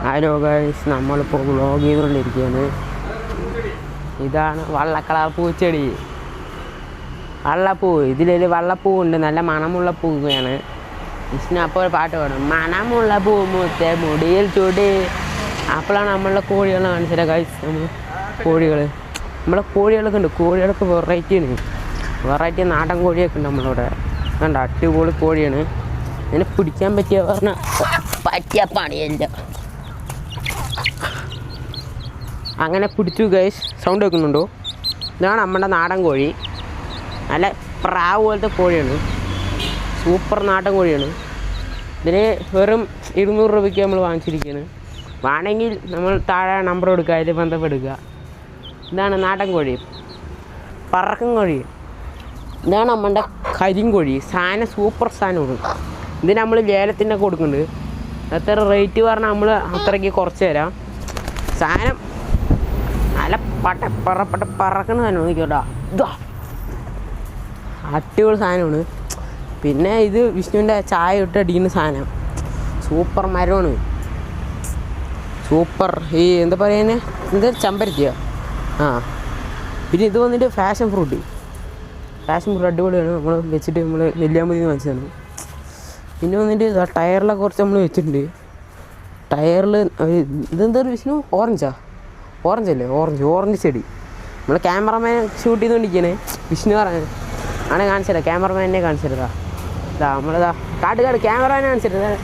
Hello guys, നമ്മളിപ്പോൾ vlog ചെയ്തുകൊണ്ടിരിക്കുകയാണ്. ഇതാണ് വള്ളക്കളർ പൂച്ചെടി, വള്ളപ്പൂ. ഇതിലൊരു വള്ളപ്പൂവുണ്ട്, നല്ല മണമുള്ള പൂവാണ്. വിഷ്ണു അപ്പോൾ പാട്ട് പാടും, മണമുള്ള പൂ മൂത്തെ മുടിയിൽ ചൂടി. അപ്പോഴാണ് നമ്മളുടെ കോഴികളെ കാണിച്ചത് ഗൈസ്. നമ്മളെ കോഴികളൊക്കെ ഉണ്ട്, കോഴികളൊക്കെ വെറൈറ്റി നാടൻ കോഴിയൊക്കെ ഉണ്ട് നമ്മളിവിടെ. കണ്ട അടിപൊളി കോഴിയാണ്. ഇതിനെ പിടിക്കാൻ പറ്റിയ പണിയല്ല. അങ്ങനെ പിടിച്ചു ഗൈസ്. സൗണ്ട് വെക്കുന്നുണ്ടോ? ഇതാണ് നമ്മുടെ നാടൻ കോഴി. നല്ല പ്രാവ് പോലത്തെ കോഴിയാണ്, സൂപ്പർ നാടൻ കോഴിയാണ്. ഇതിന് വെറും 200 രൂപയ്ക്ക് നമ്മൾ വാങ്ങിച്ചിരിക്കുകയാണ്. വേണമെങ്കിൽ നമ്മൾ താഴെ നമ്പർ കൊടുക്കുക, അതിൽ ബന്ധപ്പെടുക. ഇതാണ് നാടൻ കോഴി, പറക്കും കോഴി. ഇതാണ് നമ്മുടെ കരിങ്കോഴി. സാധനം സൂപ്പർ സാധനമാണ്. ഇത് നമ്മൾ ലേലത്തിൻ്റെ കൊടുക്കുന്നുണ്ട്. എത്ര റേറ്റ് പറഞ്ഞാൽ നമ്മൾ അത്രയ്ക്ക് കുറച്ച് തരാം. സാധനം നല്ല പറക്കുന്ന സാധനം നോക്കിക്കോട്ടാ. ഇതാ അടിപൊളി സാധനമാണ്. പിന്നെ ഇത് വിഷ്ണുവിൻ്റെ ചായ ഇട്ട് അടിക്കുന്ന സാധനം, സൂപ്പർ മരമാണ്, സൂപ്പർ. ഈ എന്താ പറയുന്നത്, എന്താ ചെമ്പരത്തിയോ? പിന്നെ ഇത് വന്നിട്ട് ഫാഷൻ ഫ്രൂട്ട് അടിപൊളിയാണ്. നമ്മൾ വെച്ചിട്ട് നമ്മൾ നെല്ലിയാമ്പതിന്ന് വാങ്ങിച്ചതാണ്. പിന്നെ വന്നിട്ട് ടയറിലൊക്കെ കുറച്ച് നമ്മൾ വെച്ചിട്ടുണ്ട്. ടയറിൽ ഇതെന്താ വിഷ്ണു? ഓറഞ്ചല്ലേ? ഓറഞ്ച് ചെടി. നമ്മൾ ക്യാമറമാൻ ഷൂട്ട് ചെയ്തുകൊണ്ടിരിക്കുകയാണ്. വിഷ്ണു ആണ് കാണിച്ചത്, ക്യാമറമാനെ കാണിച്ചിരുതാ. നമ്മളിതാ കാട്ടുകാട് ക്യാമറമാനെ കാണിച്ചിരുന്നത്.